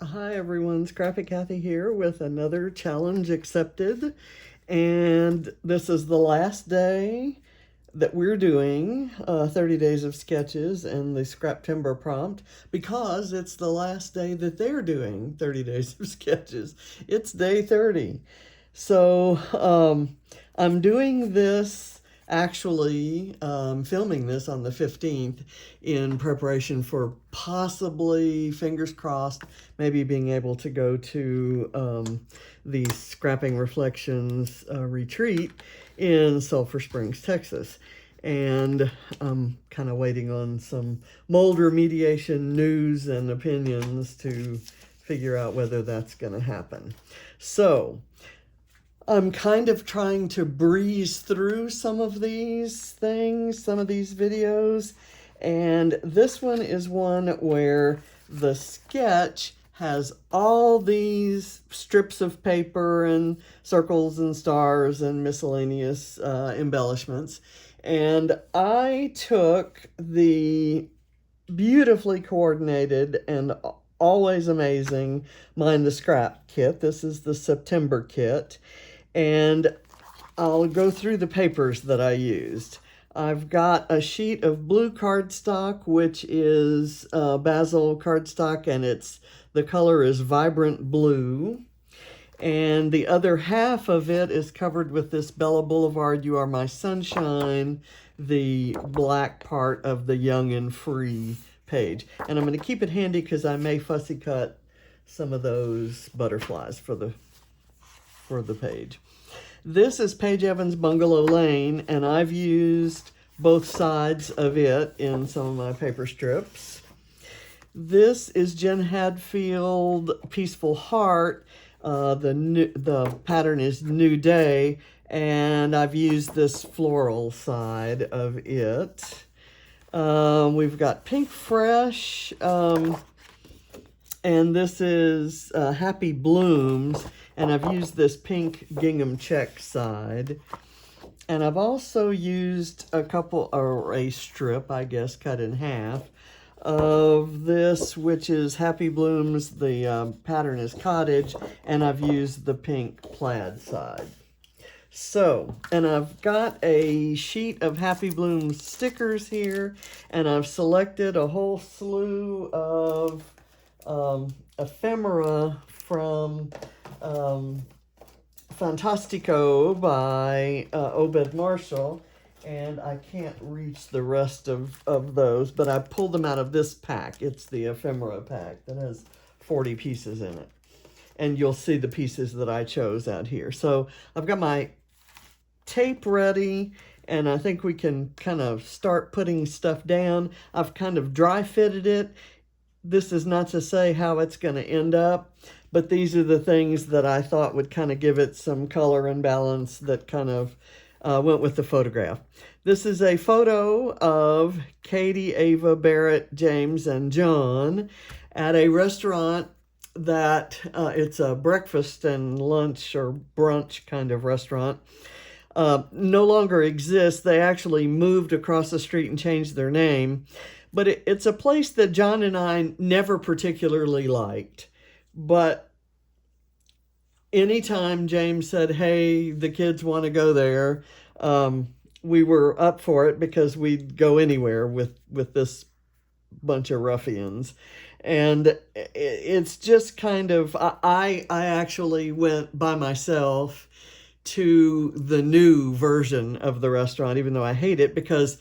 Hi everyone, Scrappy Kathy here with another challenge accepted. And this is the last day that we're doing 30 days of sketches and the Scraptember prompt because it's the last day that they're doing 30 days of sketches. It's day 30. So I'm doing this actually filming this on the 15th in preparation for possibly, fingers crossed, maybe being able to go to the Scrapping Reflections retreat in Sulphur Springs, Texas. And I'm kind of waiting on some mold remediation news and opinions to figure out whether that's going to happen. So I'm kind of trying to breeze through some of these things, some of these videos. And this one is one where the sketch has all these strips of paper and circles and stars and miscellaneous embellishments. And I took the beautifully coordinated and always amazing Mind the Scrap kit. This is the September kit. And I'll go through the papers that I used. I've got a sheet of blue cardstock, which is basil cardstock, and the color is vibrant blue. And the other half of it is covered with this Bella Boulevard, You Are My Sunshine, the black part of the Young and Free page. And I'm going to keep it handy because I may fussy cut some of those butterflies for the page. This is Paige Evans' Bungalow Lane, and I've used both sides of it in some of my paper strips. This is Jen Hadfield, Peaceful Heart. The pattern is New Day, and I've used this floral side of it. We've got Pink Fresh, and this is Happy Blooms. And I've used this pink gingham check side. And I've also used a strip, I guess, cut in half, of this, which is Happy Blooms. The pattern is Cottage, and I've used the pink plaid side. So, and I've got a sheet of Happy Blooms stickers here, and I've selected a whole slew of ephemera from Fantastico by Obed Marshall, and I can't reach the rest of those, but I pulled them out of this pack. It's the ephemera pack that has 40 pieces in it, and you'll see the pieces that I chose out here. So I've got my tape ready, and I think we can kind of start putting stuff down. I've kind of dry fitted it. This is not to say how it's going to end up, but these are the things that I thought would kind of give it some color and balance that kind of went with the photograph. This is a photo of Katie, Ava, Barrett, James, and John at a restaurant that it's a breakfast and lunch or brunch kind of restaurant. No longer exists. They actually moved across the street and changed their name. But it's a place that John and I never particularly liked. But anytime James said, hey, the kids want to go there, we were up for it because we'd go anywhere with this bunch of ruffians. And it's just kind of, I actually went by myself to the new version of the restaurant, even though I hate it, because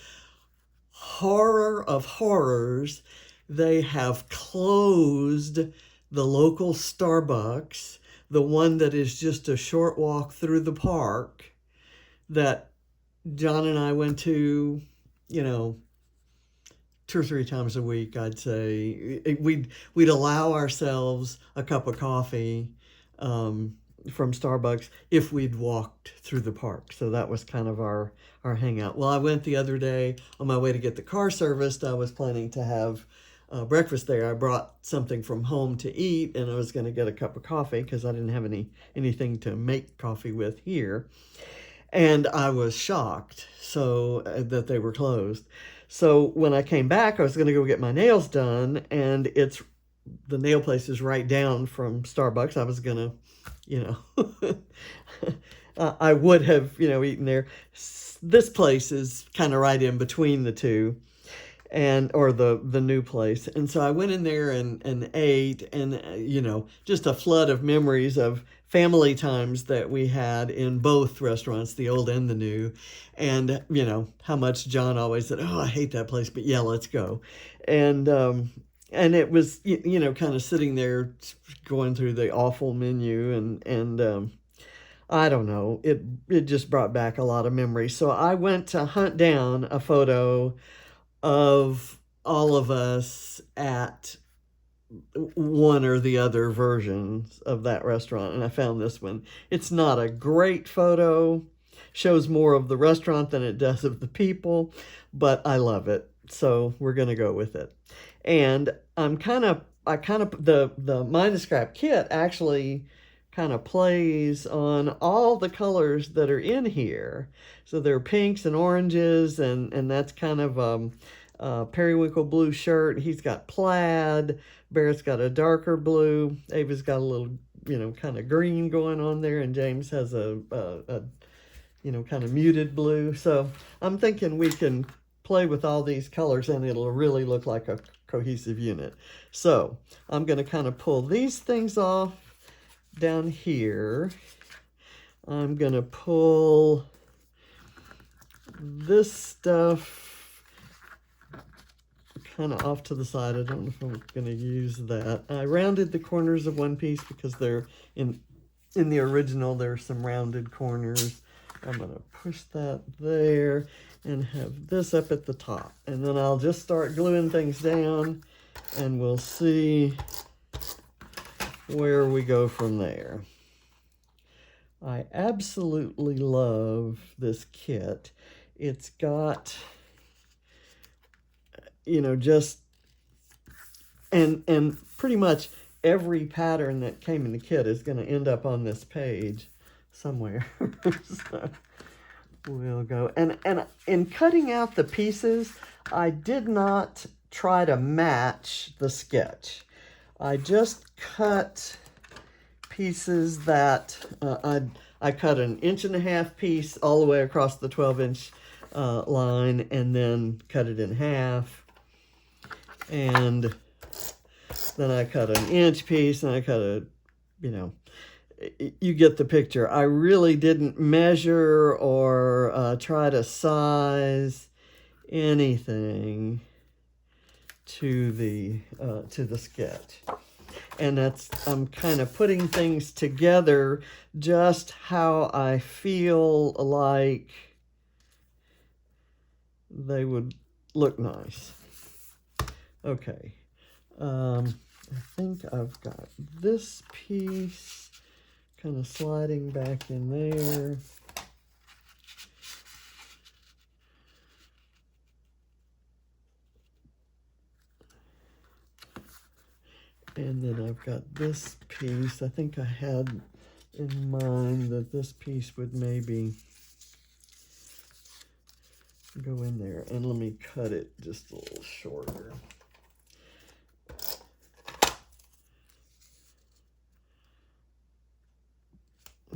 horror of horrors, they have closed the local Starbucks, the one that is just a short walk through the park that John and I went to, 2 or 3 times a week, I'd say. We'd allow ourselves a cup of coffee from Starbucks if we'd walked through the park. So that was kind of our hangout. Well, I went the other day on my way to get the car serviced. I was planning to have breakfast there. I brought something from home to eat, and I was going to get a cup of coffee because I didn't have anything to make coffee with here. And I was shocked that they were closed. So when I came back, I was going to go get my nails done, and it's the nail place is right down from Starbucks. I was gonna, you know, I would have, eaten there. This place is kind of right in between the two, and or the new place. And so I went in there and ate, and just a flood of memories of family times that we had in both restaurants, the old and the new. And how much John always said, "Oh, I hate that place, but yeah, let's go." And it was kind of sitting there going through the awful menu, and I don't know, it just brought back a lot of memories. So I went to hunt down a photo of all of us at one or the other versions of that restaurant, and I found this one. It's not a great photo, shows more of the restaurant than it does of the people, but I love it, so we're gonna go with it. And the Mind the Scrap kit actually kind of plays on all the colors that are in here. So there are pinks and oranges, and that's kind of periwinkle blue shirt. He's got plaid. Barrett's got a darker blue. Ava's got a little, kind of green going on there, and James has a kind of muted blue. So I'm thinking we can play with all these colors and it'll really look like a cohesive unit. So I'm going to kind of pull these things off down here. I'm going to pull this stuff kind of off to the side. I don't know if I'm going to use that. I rounded the corners of one piece because they're in the original, there are some rounded corners. I'm going to push that there and have this up at the top. And then I'll just start gluing things down and we'll see where we go from there. I absolutely love this kit. It's got, just, and pretty much every pattern that came in the kit is going to end up on this page somewhere. So we'll go. And in cutting out the pieces, I did not try to match the sketch. I just cut pieces that I cut an 1.5-inch piece all the way across the 12-inch line, and then cut it in half, and then I cut an 1-inch piece, and I cut you get the picture. I really didn't measure or try to size anything to the sketch. And I'm kind of putting things together just how I feel like they would look nice. Okay. I think I've got this piece kind of sliding back in there. And then I've got this piece. I think I had in mind that this piece would maybe go in there. And let me cut it just a little shorter.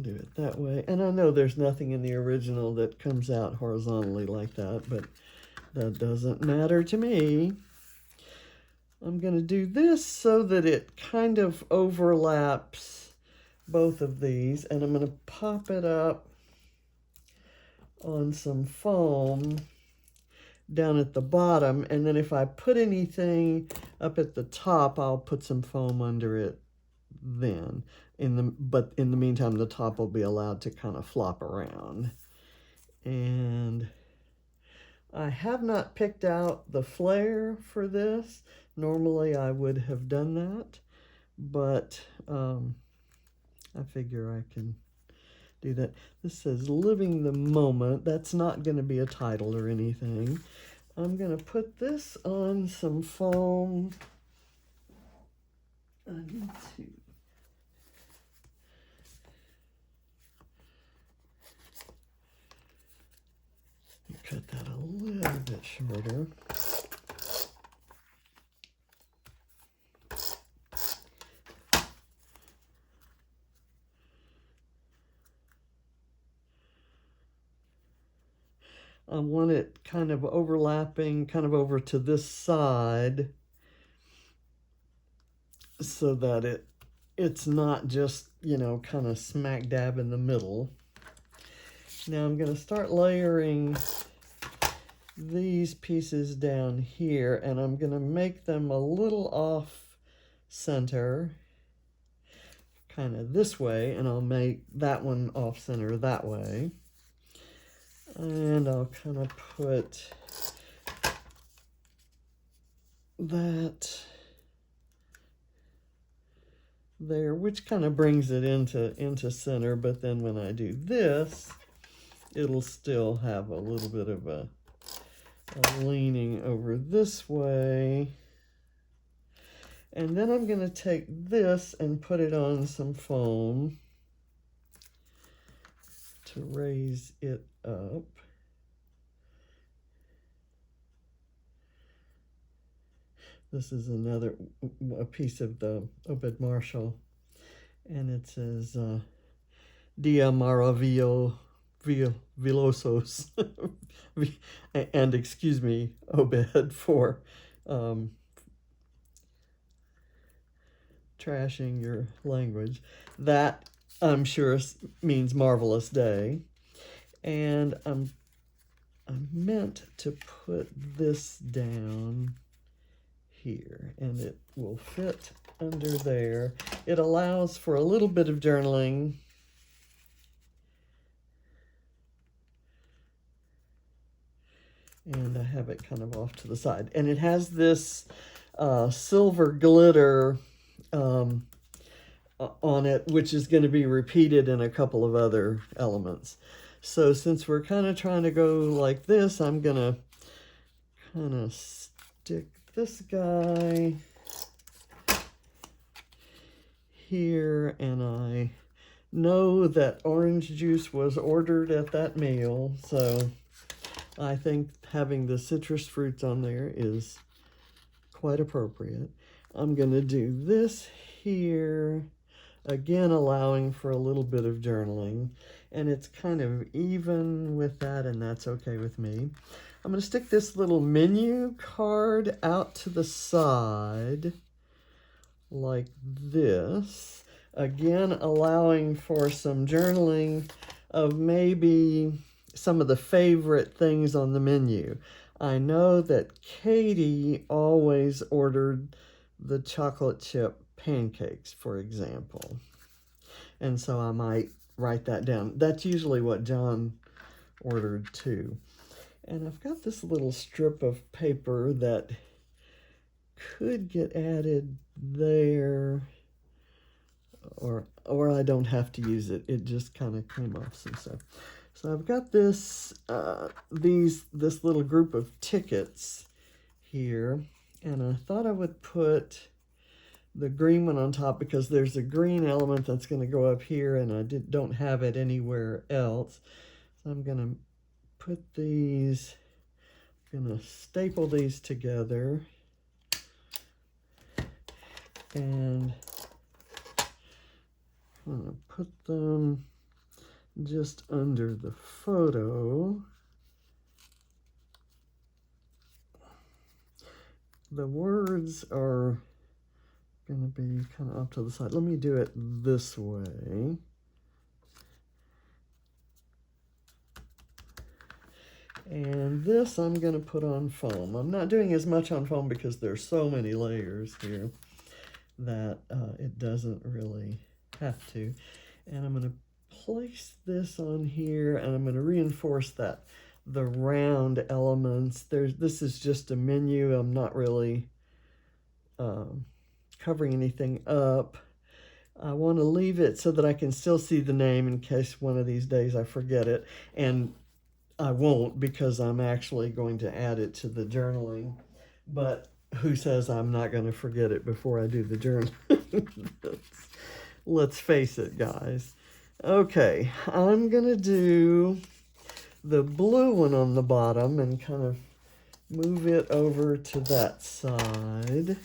Do it that way. And I know there's nothing in the original that comes out horizontally like that, but that doesn't matter to me. I'm going to do this so that it kind of overlaps both of these, and I'm going to pop it up on some foam down at the bottom, and then if I put anything up at the top, I'll put some foam under it then. But in the meantime, the top will be allowed to kind of flop around. And I have not picked out the flare for this. Normally I would have done that, but I figure I can do that. This says living the moment. That's not going to be a title or anything. I'm going to put this on some foam. I need to cut that a little bit shorter. I want it kind of overlapping, kind of over to this side, so that it's not just, you know, kind of smack dab in the middle. Now I'm going to start layering these pieces down here, and I'm going to make them a little off center, kind of this way, and I'll make that one off center that way. And I'll kind of put that there, which kind of brings it into center, but then when I do this, it'll still have a little bit of a leaning over this way. And then I'm going to take this and put it on some foam to raise it up. This is a piece of the Obed Marshall, and it says Dia Maravillosos. And excuse me, Obed, for trashing your language. That, I'm sure, means marvelous day. And I meant to put this down here, and it will fit under there. It allows for a little bit of journaling. And I have it kind of off to the side. And it has this silver glitter on it, which is going to be repeated in a couple of other elements. So since we're kind of trying to go like this, I'm going to kind of stick this guy here, and I know that orange juice was ordered at that meal, so I think having the citrus fruits on there is quite appropriate. I'm going to do this here, again allowing for a little bit of journaling, and it's kind of even with that, and that's okay with me. I'm going to stick this little menu card out to the side like this, again allowing for some journaling of maybe some of the favorite things on the menu. I know that Katie always ordered the chocolate chip pancakes, for example, and so I might write that down. That's usually what John ordered too. And I've got this little strip of paper that could get added there, or I don't have to use it. It just kind of came off some stuff. So I've got this this little group of tickets here, and I thought I would put the green one on top because there's a green element that's going to go up here, and I don't have it anywhere else. So I'm going to put these, I'm going to staple these together, and I'm going to put them just under the photo. The words are going to be kind of off to the side. Let me do it this way. And this I'm going to put on foam. I'm not doing as much on foam because there's so many layers here that it doesn't really have to. And I'm going to place this on here, and I'm going to reinforce that the round elements. This is just a menu. I'm not really covering anything up. I want to leave it so that I can still see the name in case one of these days I forget it, and I won't because I'm actually going to add it to the journaling. But who says I'm not going to forget it before I do the journal? Let's face it, guys. Okay, I'm going to do the blue one on the bottom and kind of move it over to that side.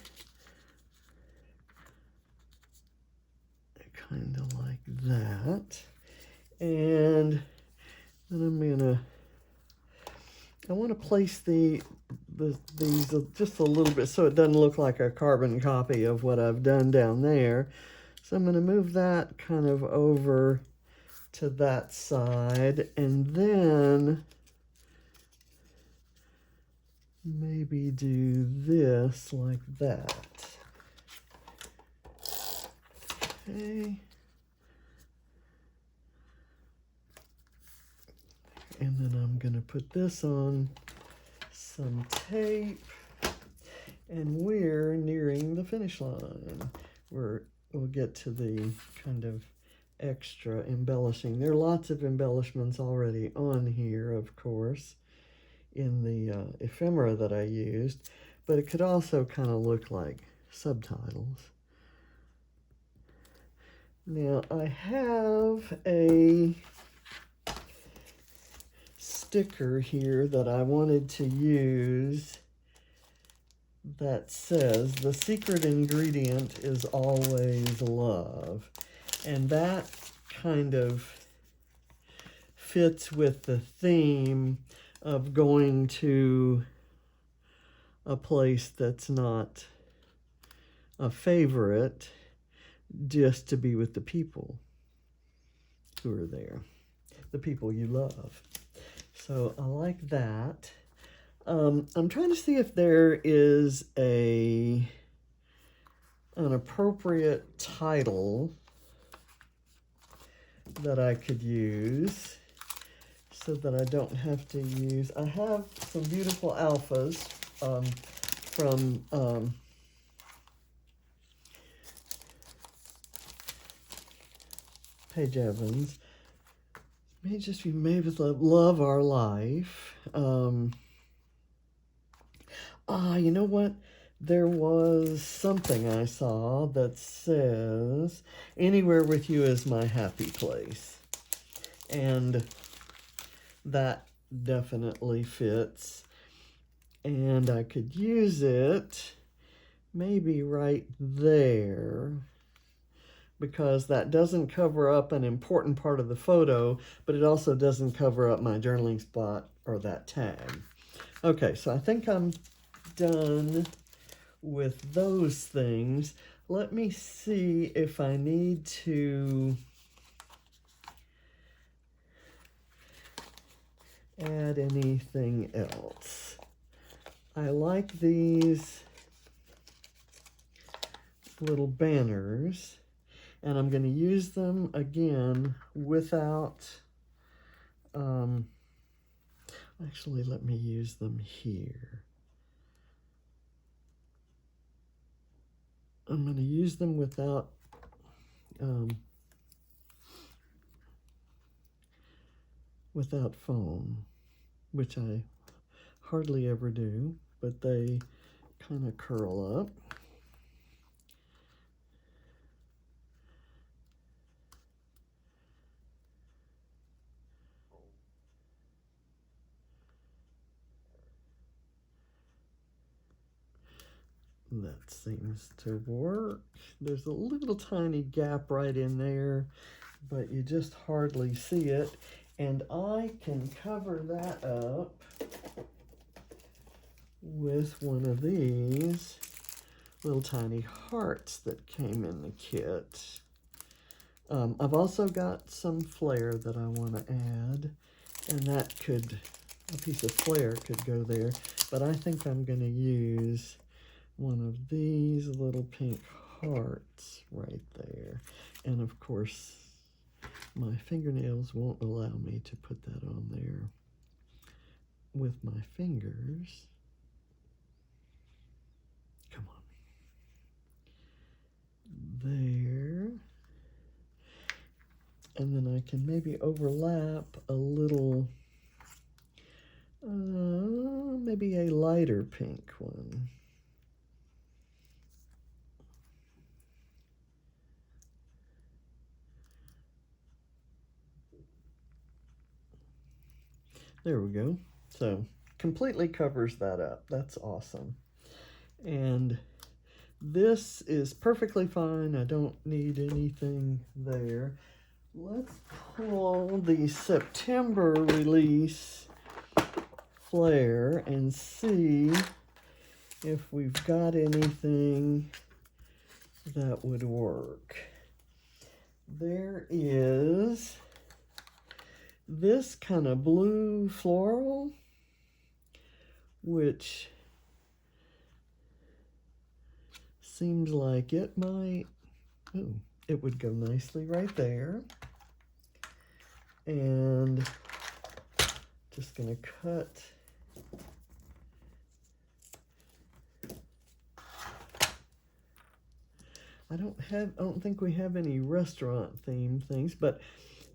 Kind of like that. And then I'm going to place these just a little bit so it doesn't look like a carbon copy of what I've done down there. So I'm going to move that kind of over to that side, and then maybe do this like that. Okay. And then I'm going to put this on some tape, and we're nearing the finish line. We'll get to the kind of extra embellishing. There are lots of embellishments already on here, of course, in the ephemera that I used, but it could also kind of look like subtitles. Now I have a sticker here that I wanted to use that says the secret ingredient is always love, and that kind of fits with the theme of going to a place that's not a favorite just to be with the people who are there, the people you love. So I like that. I'm trying to see if there is an appropriate title that I could use so that I don't have to use. I have some beautiful alphas from Paige Evans. May just be made with love our life. You know what? There was something I saw that says, anywhere with you is my happy place. And that definitely fits. And I could use it maybe right there, because that doesn't cover up an important part of the photo, but it also doesn't cover up my journaling spot or that tag. Okay, so I think I'm done with those things. Let me see if I need to add anything else. I like these little banners, and I'm going to use them again without, actually let me use them here. I'm going to use them without foam, which I hardly ever do, but they kind of curl up. That seems to work. There's a little tiny gap right in there, but you just hardly see it. And I can cover that up with one of these little tiny hearts that came in the kit. I've also got some flair that I want to add, and that could, a piece of flair could go there, but I think I'm going to use one of these little pink hearts right there. And of course, my fingernails won't allow me to put that on there with my fingers. Come on. There. And then I can maybe overlap a little, maybe a lighter pink one. There we go. So completely covers that up. That's awesome. And this is perfectly fine. I don't need anything there. Let's pull the September release Claire and see if we've got anything that would work. There is this kind of blue floral, which seems like it might, ooh, it would go nicely right there. And just gonna cut I don't think we have any restaurant themed things, but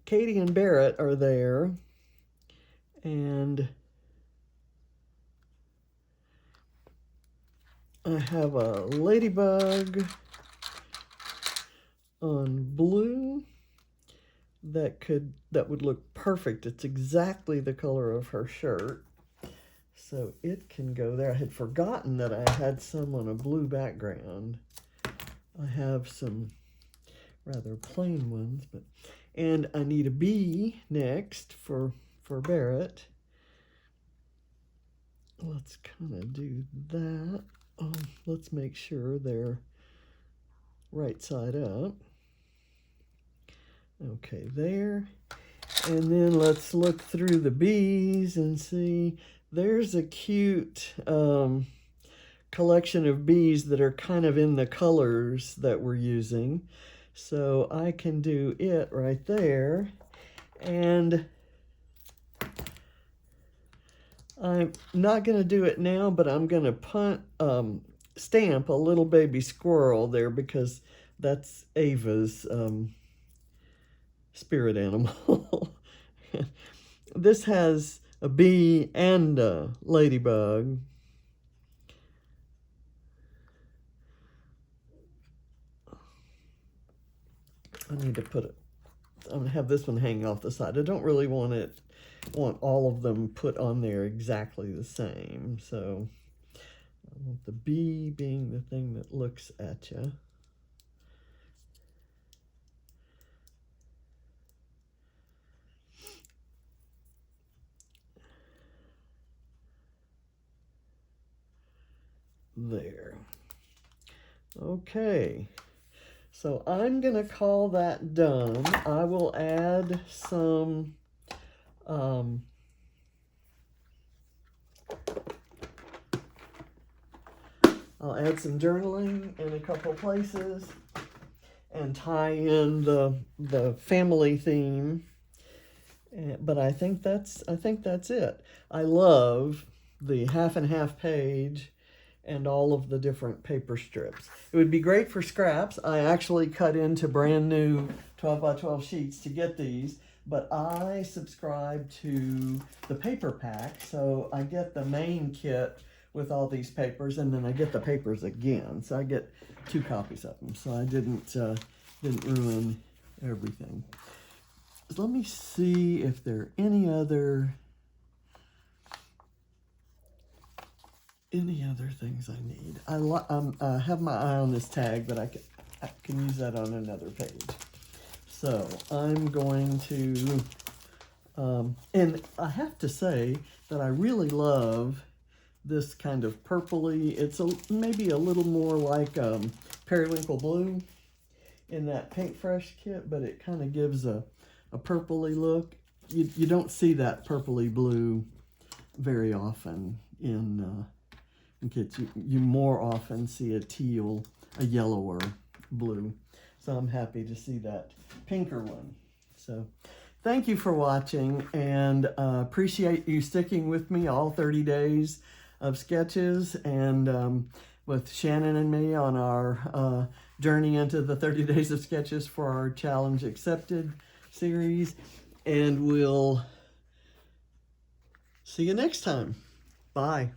Katie and Barrett are there, and I have a ladybug on blue that would look perfect. It's exactly the color of her shirt, so it can go there. I had forgotten that I had some on a blue background. I have some rather plain ones, and I need a bee next for Barrett. Let's kind of do that. Let's make sure they're right side up. Okay, there. And then let's look through the bees and see. There's a cute collection of bees that are kind of in the colors that we're using. So I can do it right there. And I'm not going to do it now, but I'm going to stamp a little baby squirrel there because that's Ava's spirit animal. This has a bee and a ladybug. I need to put it, I'm gonna have this one hanging off the side. I don't really want all of them put on there exactly the same. So I want the bee being the thing that looks at you. There. Okay. So I'm going to call that done. I will add some I'll add some journaling in a couple places and tie in the family theme. But I think that's it. I love the half and half page and all of the different paper strips. It would be great for scraps. I actually cut into brand new 12 by 12 sheets to get these, but I subscribe to the paper pack, so I get the main kit with all these papers, and then I get the papers again. So I get 2 copies of them, so I didn't ruin everything. So let me see if there are any other things I need. I have my eye on this tag, but I can use that on another page. So I'm going to, and I have to say that I really love this kind of purpley. It's maybe a little more like periwinkle blue in that Paint Fresh kit, but it kind of gives a purpley look. You don't see that purpley blue very often in kits. You more often see a yellower blue. So I'm happy to see that pinker one. So thank you for watching, and appreciate you sticking with me all 30 days of sketches, and with Shannon and me on our journey into the 30 days of sketches for our Challenge Accepted series. And we'll see you next time. Bye.